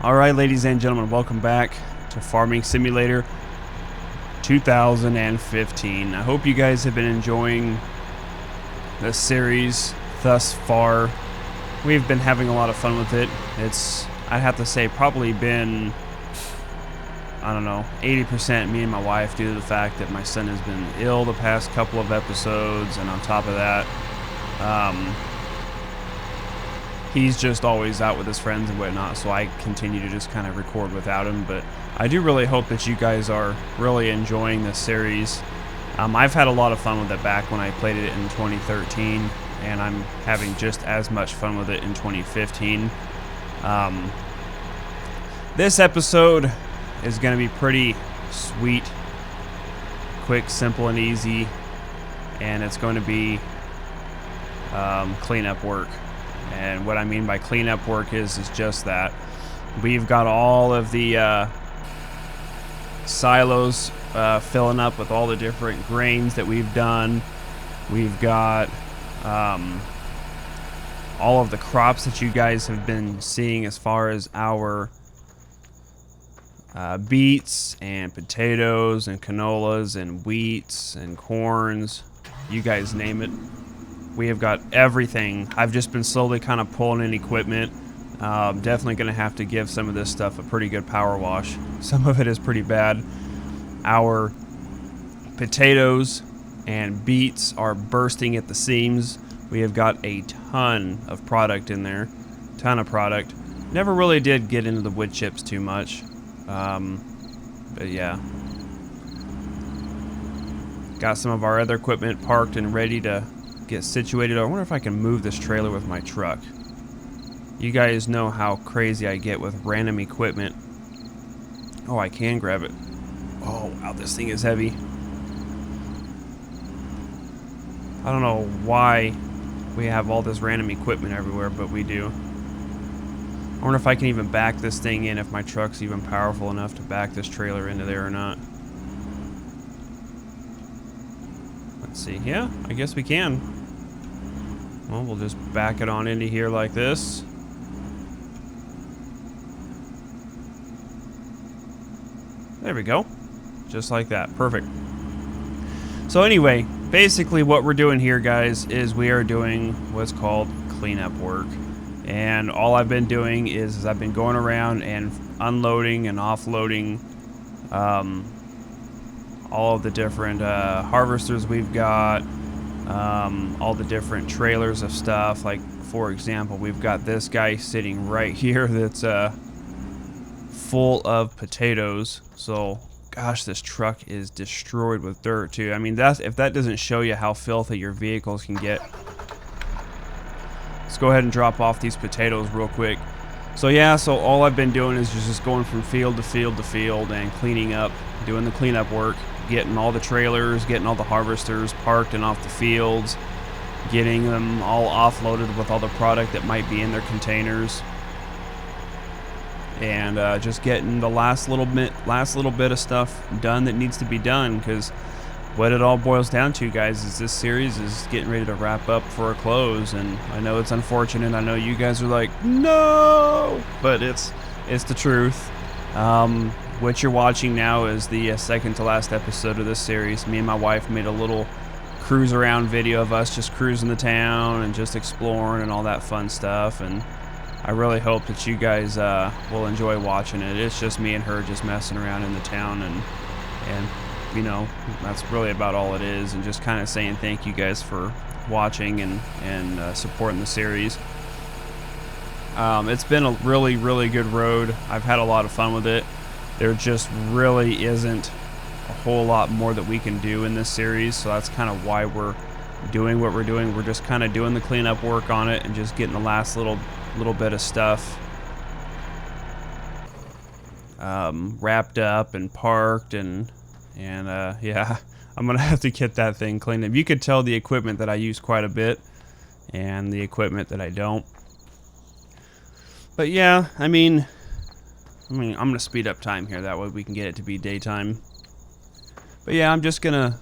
Alright, ladies and gentlemen, welcome back to Farming Simulator 2015. I hope you guys have been enjoying this series thus far. We've been having a lot of fun with it. It's, I'd have to say, probably been, I don't know, 80% me and my wife due to the fact that my son has been ill the past couple of episodes, and on top of that, he's just always out with his friends and whatnot, so I continue to just kind of record without him. But I do really hope that you guys are really enjoying this series. I've had a lot of fun with it back when I played it in 2013, and I'm having just as much fun with it in 2015. This episode is going to be pretty sweet, quick, simple, and easy, and it's going to be cleanup work. And what I mean by cleanup work is just that. We've got all of the silos filling up with all the different grains that we've done. We've got all of the crops that you guys have been seeing as far as our beets and potatoes and canolas and wheats and corns. You guys name it. We have got everything. I've just been slowly kind of pulling in equipment. Definitely going to have to give some of this stuff a pretty good power wash. Some of it is pretty bad. Our potatoes and beets are bursting at the seams. We have got a ton of product in there. Ton of product. Never really did get into the wood chips too much. But yeah. Got some of our other equipment parked and ready to get situated. I wonder if I can move this trailer with my truck. You guys know how crazy I get with random equipment. Oh, I can grab it. Oh, wow, this thing is heavy. I don't know why we have all this random equipment everywhere, but we do. I wonder if I can even back this thing in, if my truck's even powerful enough to back this trailer into there or not. Let's see. Yeah, I guess we can. Well, we'll just back it on into here like this. There we go. Just like that. Perfect. So anyway, basically what we're doing here, guys, is we are doing what's called cleanup work. And all I've been doing is I've been going around and unloading and offloading all of the different harvesters we've got. All the different trailers of stuff. Like, for example, we've got this guy sitting right here that's full of potatoes. So, gosh, this truck is destroyed with dirt too. I mean, if that doesn't show you how filthy your vehicles can get. Let's go ahead and drop off these potatoes real quick. So yeah, so all I've been doing is just going from field to field to field and cleaning up, doing the cleanup work. Getting all the trailers, getting all the harvesters parked and off the fields, getting them all offloaded with all the product that might be in their containers, and just getting the last little bit of stuff done that needs to be done. Because what it all boils down to, guys, is this series is getting ready to wrap up for a close. And I know it's unfortunate. I know you guys are like, no, but it's the truth. What you're watching now is the second to last episode of this series. Me and my wife made a little cruise around video of us just cruising the town and just exploring and all that fun stuff. And I really hope that you guys will enjoy watching it. It's just me and her just messing around in the town, and you know, that's really about all it is. And just kind of saying thank you guys for watching and supporting the series. It's been a really, really good road. I've had a lot of fun with it. There just really isn't a whole lot more that we can do in this series, so that's kind of why we're doing what we're doing. We're just kind of doing the cleanup work on it and just getting the last little bit of stuff wrapped up and parked, and yeah, I'm gonna have to get that thing cleaned up. You could tell the equipment that I use quite a bit and the equipment that I don't. But yeah, I mean, I'm going to speed up time here. That way we can get it to be daytime. But yeah, I'm just going to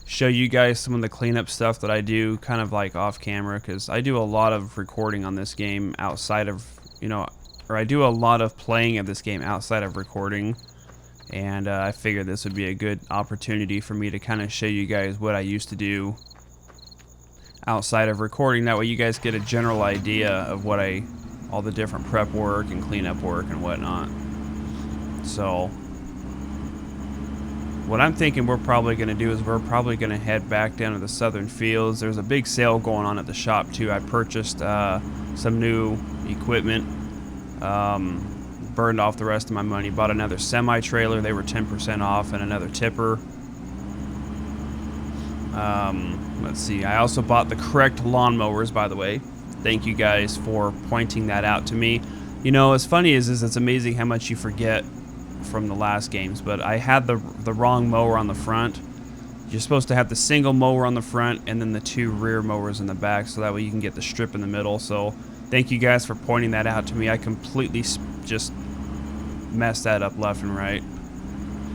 show you guys some of the cleanup stuff that I do kind of like off camera. Because I do a lot of recording on this game outside of, you know, I do a lot of playing of this game outside of recording, and I figured this would be a good opportunity for me to kind of show you guys what I used to do outside of recording. That way you guys get a general idea of what all the different prep work and cleanup work and whatnot. So what I'm thinking we're probably going to do is we're probably going to head back down to the southern fields. There's a big sale going on at the shop too. I purchased some new equipment, burned off the rest of my money, bought another semi-trailer. They were 10% off, and another tipper. Let's see, I also bought the correct lawnmowers, by the way. Thank you guys for pointing that out to me. You know, what's funny is it's amazing how much you forget from the last games, but I had the wrong mower on the front. You're supposed to have the single mower on the front and then the 2 rear mowers in the back, so that way you can get the strip in the middle. So thank you guys for pointing that out to me. I completely just messed that up left and right.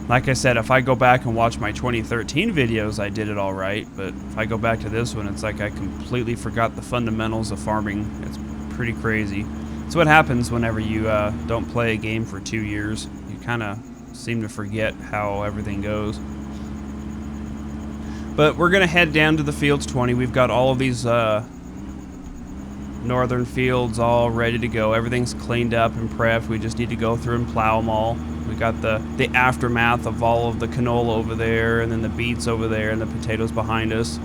Like I said, if I go back and watch my 2013 videos, I did it all right, but if I go back to this one, it's like I completely forgot the fundamentals of farming. It's pretty crazy. It's what happens whenever you don't play a game for 2 years. You kind of seem to forget how everything goes. But we're going to head down to the fields 20. We've got all of these northern fields all ready to go. Everything's cleaned up and prepped. We just need to go through and plow them all. We got the aftermath of all of the canola over there, and then the beets over there, and the potatoes behind us.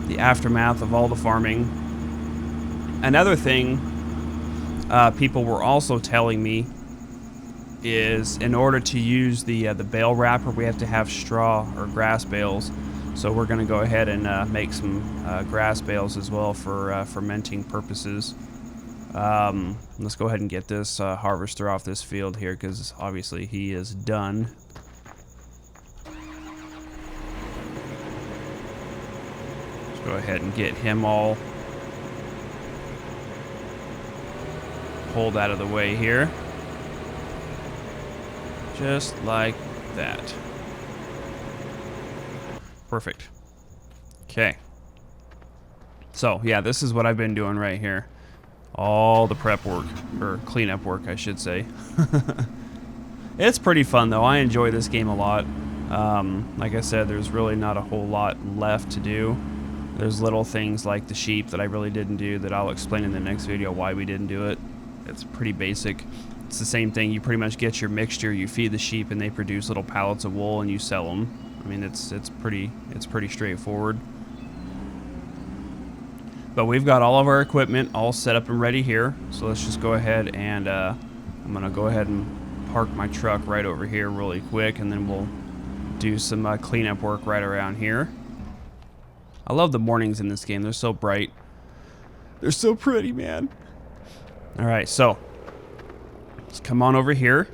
The aftermath of all the farming. Another thing people were also telling me is in order to use the bale wrapper, we have to have straw or grass bales. So we're going to go ahead and make some grass bales as well for fermenting purposes. Let's go ahead and get this harvester off this field here, because obviously he is done. Let's go ahead and get him all pulled out of the way here. Just like that. Perfect. Okay. So, yeah, this is what I've been doing right here. All the prep work, or cleanup work, I should say. It's pretty fun, though. I enjoy this game a lot. Like I said, there's really not a whole lot left to do. There's little things like the sheep that I really didn't do that I'll explain in the next video why we didn't do it. It's pretty basic. It's the same thing. You pretty much get your mixture, you feed the sheep, and they produce little pallets of wool, and you sell them. I mean, it's pretty straightforward. But we've got all of our equipment all set up and ready here. So let's just go ahead and I'm gonna go ahead and park my truck right over here really quick, and then we'll do some cleanup work right around here. I love the mornings in this game. They're so bright. They're so pretty, man. All right, so let's come on over here.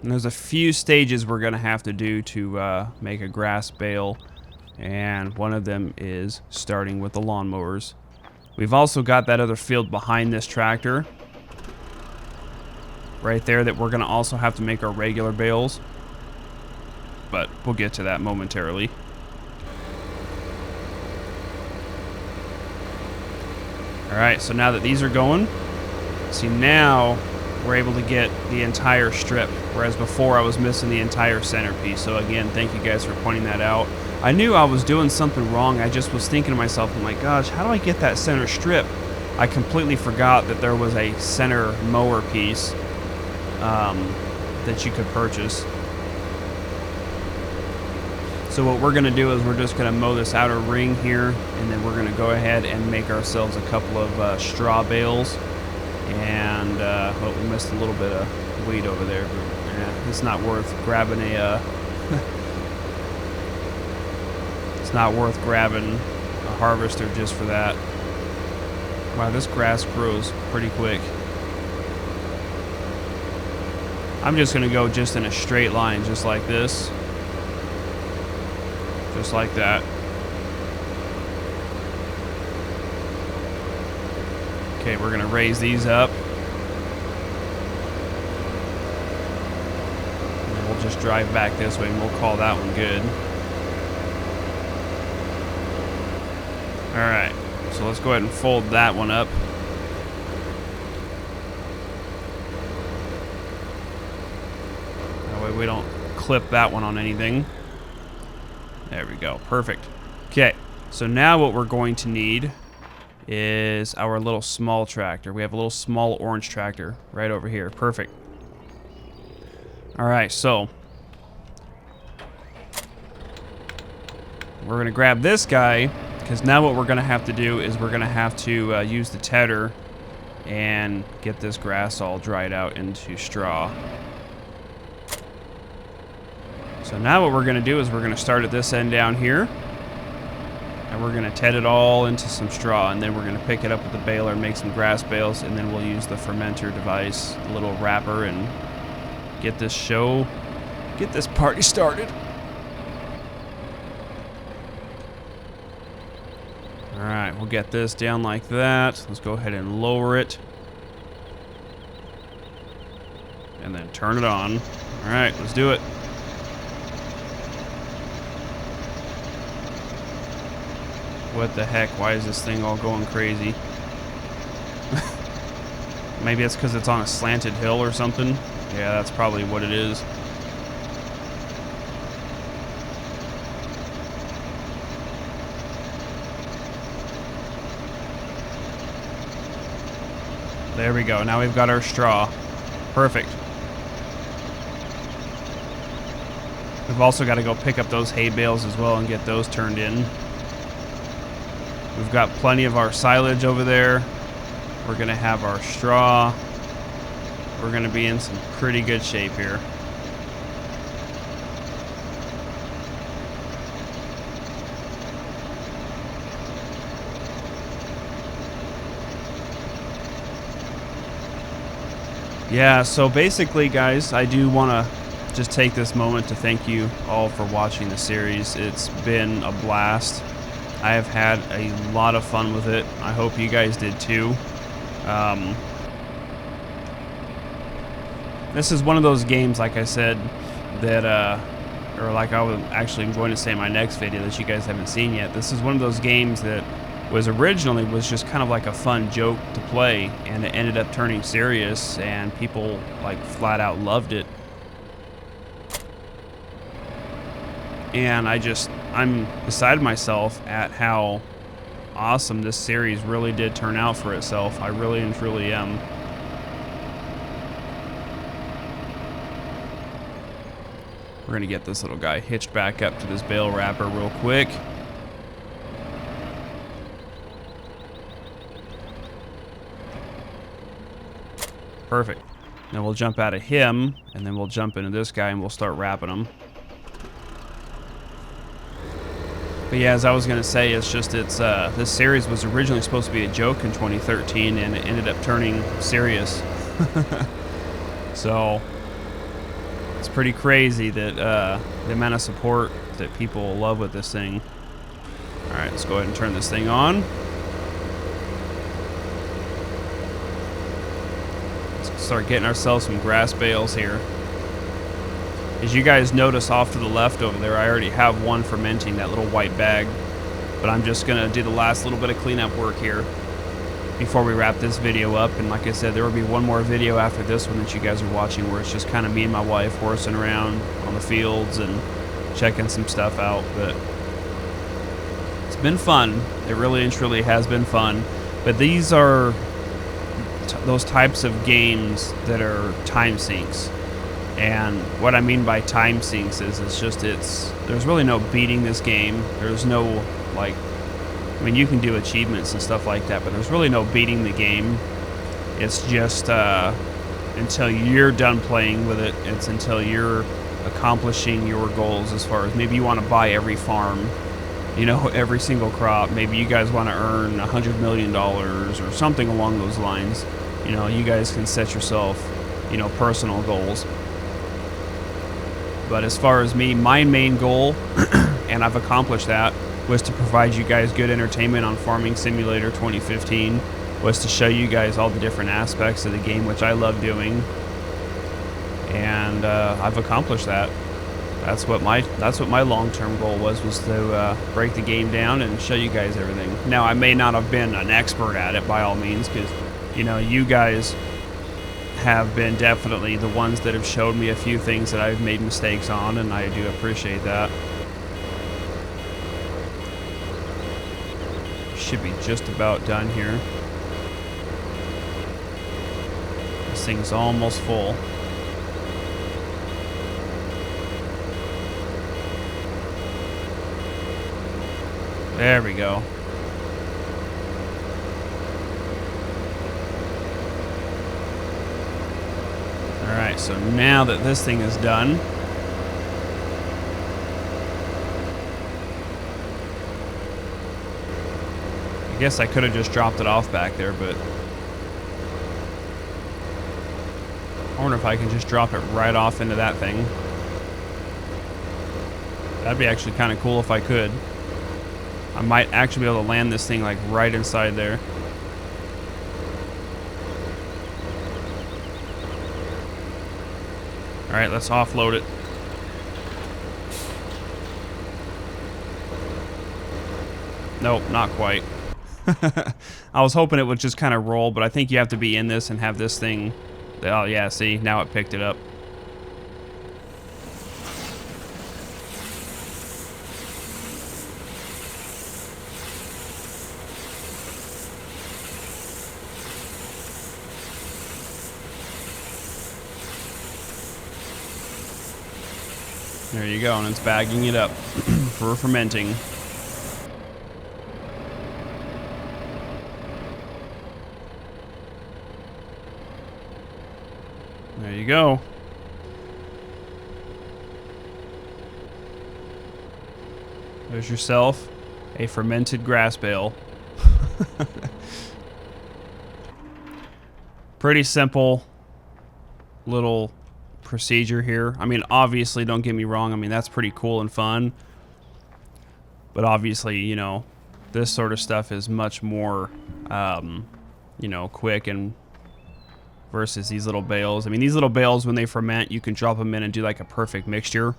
And there's a few stages we're gonna have to do to make a grass bale, and one of them is starting with the lawnmowers. We've also got that other field behind this tractor right there that we're gonna also have to make our regular bales, but we'll get to that momentarily. All right, so now that these are going, see, now we're able to get the entire strip, whereas before I was missing the entire centerpiece. So again, thank you guys for pointing that out. I knew I was doing something wrong. I just was thinking to myself, I'm like, gosh, how do I get that center strip? I completely forgot that there was a center mower piece that you could purchase. So what we're gonna do is we're just gonna mow this outer ring here, and then we're gonna go ahead and make ourselves a couple of straw bales. And well, we missed a little bit of weed over there, but yeah, it's not worth grabbing a it's not worth grabbing a harvester just for that. Wow, this grass grows pretty quick. I'm just gonna go just in a straight line, just like this, just like that. Okay, we're gonna raise these up. And then we'll just drive back this way and we'll call that one good. Alright, so let's go ahead and fold that one up. way we don't clip that one on anything. There we go. Perfect. Okay, so now what we're going to need is our little small tractor. We have a little small orange tractor right over here. Perfect. All right, so we're going to grab this guy, because now what we're going to have to do is we're going to have to use the tedder and get this grass all dried out into straw. So now what we're going to do is we're going to start at this end down here, and we're going to ted it all into some straw, and then we're going to pick it up with the baler, make some grass bales, and then we'll use the fermenter device, the little wrapper, and get this party started. Alright, we'll get this down like that. Let's go ahead and lower it. And then turn it on. Alright, let's do it. What the heck? Why is this thing all going crazy? Maybe it's because it's on a slanted hill or something. Yeah, that's probably what it is. There we go. Now we've got our straw. Perfect. We've also got to go pick up those hay bales as well and get those turned in. We've got plenty of our silage over there. We're going to have our straw. We're going to be in some pretty good shape here. Yeah, so basically, guys, I do want to just take this moment to thank you all for watching the series. It's been a blast. I have had a lot of fun with it. I hope you guys did too. This is one of those games, like I said, that, or like I was actually going to say in my next video that you guys haven't seen yet. This is one of those games that was originally just kind of like a fun joke to play, and it ended up turning serious, and people like flat out loved it. And I'm beside myself at how awesome this series really did turn out for itself. I really and truly am. We're gonna get this little guy hitched back up to this bale wrapper real quick. Perfect. Then we'll jump out of him, and then we'll jump into this guy, and we'll start wrapping him. But yeah, as I was going to say, it's just, this series was originally supposed to be a joke in 2013, and it ended up turning serious. So, it's pretty crazy that, the amount of support that people love with this thing. Alright, let's go ahead and turn this thing on. Let's start getting ourselves some grass bales here. As you guys notice off to the left over there, I already have one fermenting, that little white bag. But I'm just going to do the last little bit of cleanup work here before we wrap this video up. And like I said, there will be one more video after this one that you guys are watching, where it's just kind of me and my wife horsing around on the fields and checking some stuff out. But it's been fun. It really and truly has been fun. But these are those types of games that are time sinks. And what I mean by time sinks is there's really no beating this game. There's no, like, I mean, you can do achievements and stuff like that, but there's really no beating the game. It's just until you're done playing with it. It's until you're accomplishing your goals, as far as maybe you want to buy every farm, you know, every single crop. Maybe you guys want to earn $100 million or something along those lines. You know, you guys can set yourself, you know, personal goals. But as far as me, my main goal, and I've accomplished that, was to provide you guys good entertainment on Farming Simulator 2015, was to show you guys all the different aspects of the game, which I love doing. And I've accomplished that. That's what my long-term goal was to break the game down and show you guys everything. Now, I may not have been an expert at it by all means, because, you know, you guys have been definitely the ones that have showed me a few things that I've made mistakes on, and I do appreciate that. Should be just about done here. This thing's almost full. There we go. Alright, so now that this thing is done, I guess I could have just dropped it off back there, but I wonder if I can just drop it right off into that thing. That'd be actually kind of cool if I could. I might actually be able to land this thing like right inside there. Alright, let's offload it. Nope, not quite. I was hoping it would just kind of roll, but I think you have to be in this and have this thing... Oh yeah, see, now it picked it up. There you go, and it's bagging it up for fermenting. There you go. There's yourself a fermented grass bale. Pretty simple little procedure here. I mean, obviously, don't get me wrong. I mean, that's pretty cool and fun. But obviously, you know, this sort of stuff is much more, you know, quick and versus these little bales. I mean, these little bales, when they ferment, you can drop them in and do like a perfect mixture.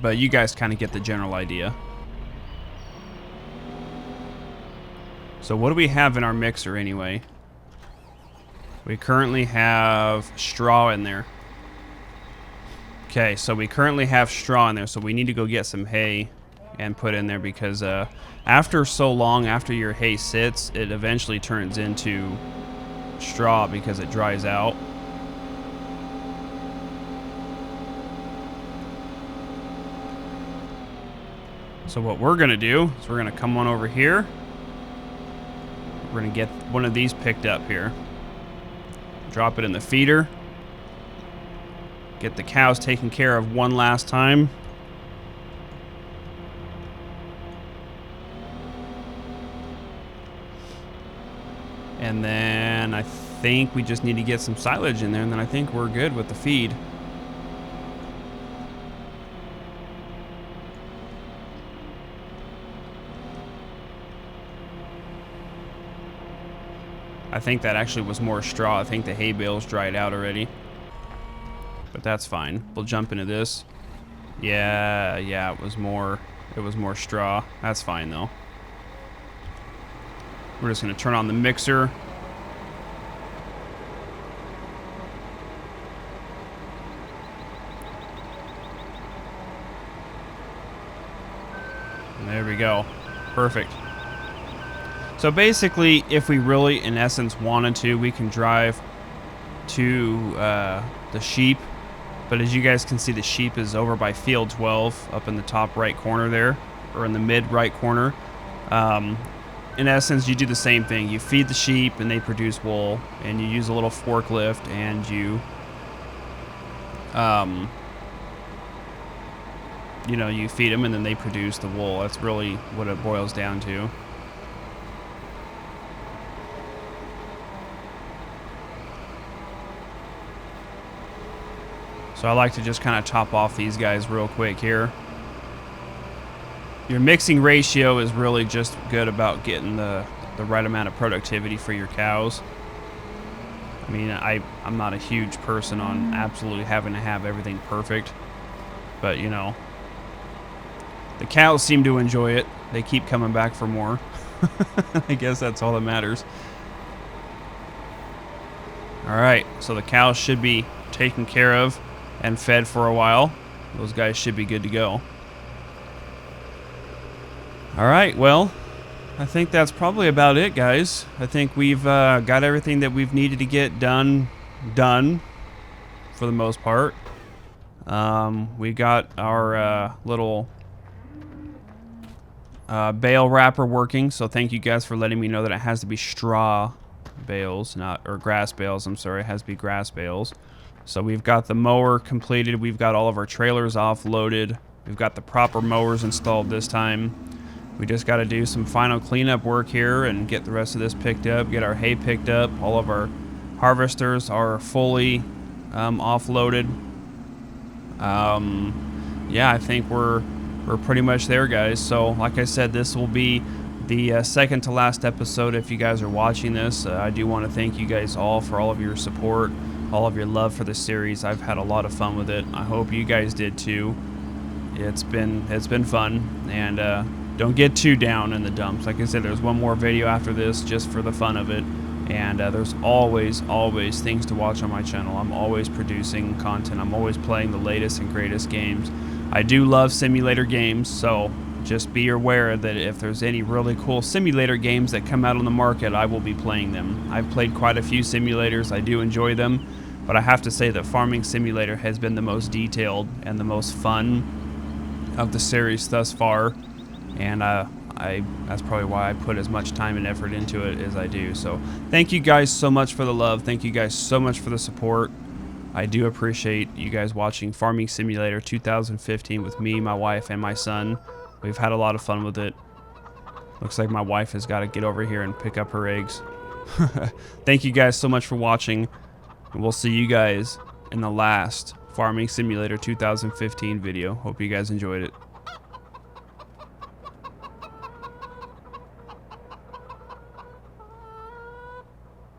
But you guys kind of get the general idea. So what do we have in our mixer anyway? We currently have straw in there. Okay, so we currently have straw in there, so we need to go get some hay and put in there because after so long, after your hay sits, it eventually turns into straw because it dries out. So what we're gonna do is we're gonna come on over here. We're gonna get one of these picked up here. Drop it in the feeder. Get the cows taken care of one last time. And then I think we just need to get some silage in there, and then I think we're good with the feed. I think that actually was more straw. I think the hay bales dried out already. But that's fine. We'll jump into this. Yeah, it was more straw. That's fine though. We're just gonna turn on the mixer. And there we go. Perfect. So basically, if we really, in essence, wanted to, we can drive to the sheep. But as you guys can see, the sheep is over by field 12, up in the top right corner there, or in the mid right corner. In essence, you do the same thing. You feed the sheep, and they produce wool, and you use a little forklift, and you, you know, you feed them, and then they produce the wool. That's really what it boils down to. So I like to just kind of top off these guys real quick here. Your mixing ratio is really just good about getting the right amount of productivity for your cows. I mean, I'm not a huge person on absolutely having to have everything perfect. But, you know, the cows seem to enjoy it. They keep coming back for more. I guess that's all that matters. All right, so the cows should be taken care of and fed for a while. Those guys should be good to go. All right, well, I think that's probably about it, guys. I think we've got everything that we've needed to get done for the most part. We got our little bale wrapper working, so thank you guys for letting me know that it has to be straw bales, or grass bales, I'm sorry. It has to be grass bales. So we've got the mower completed. We've got all of our trailers offloaded. We've got the proper mowers installed this time. We just got to do some final cleanup work here and get the rest of this picked up, get our hay picked up. All of our harvesters are fully offloaded. Yeah, I think we're pretty much there, guys. So like I said, this will be the second to last episode. If you guys are watching this, I do want to thank you guys all for all of your support, all of your love for the series. I've had a lot of fun with it. I hope you guys did too. It's been fun, and don't get too down in the dumps. Like I said, there's one more video after this just for the fun of it, and there's always things to watch on my channel. I'm always producing content. I'm always playing the latest and greatest games. I do love simulator games, so just be aware that if there's any really cool simulator games that come out on the market, I will be playing them. I've played quite a few simulators. I do enjoy them, but I have to say that Farming Simulator has been the most detailed and the most fun of the series thus far, and that's probably why I put as much time and effort into it as I do. So thank you guys so much for the love. Thank you guys so much for the support. I do appreciate you guys watching Farming Simulator 2015 with me, my wife, and my son. We've had a lot of fun with it. Looks like my wife has got to get over here and pick up her eggs. Thank you guys so much for watching, and we'll see you guys in the last Farming Simulator 2015 video. Hope you guys enjoyed it.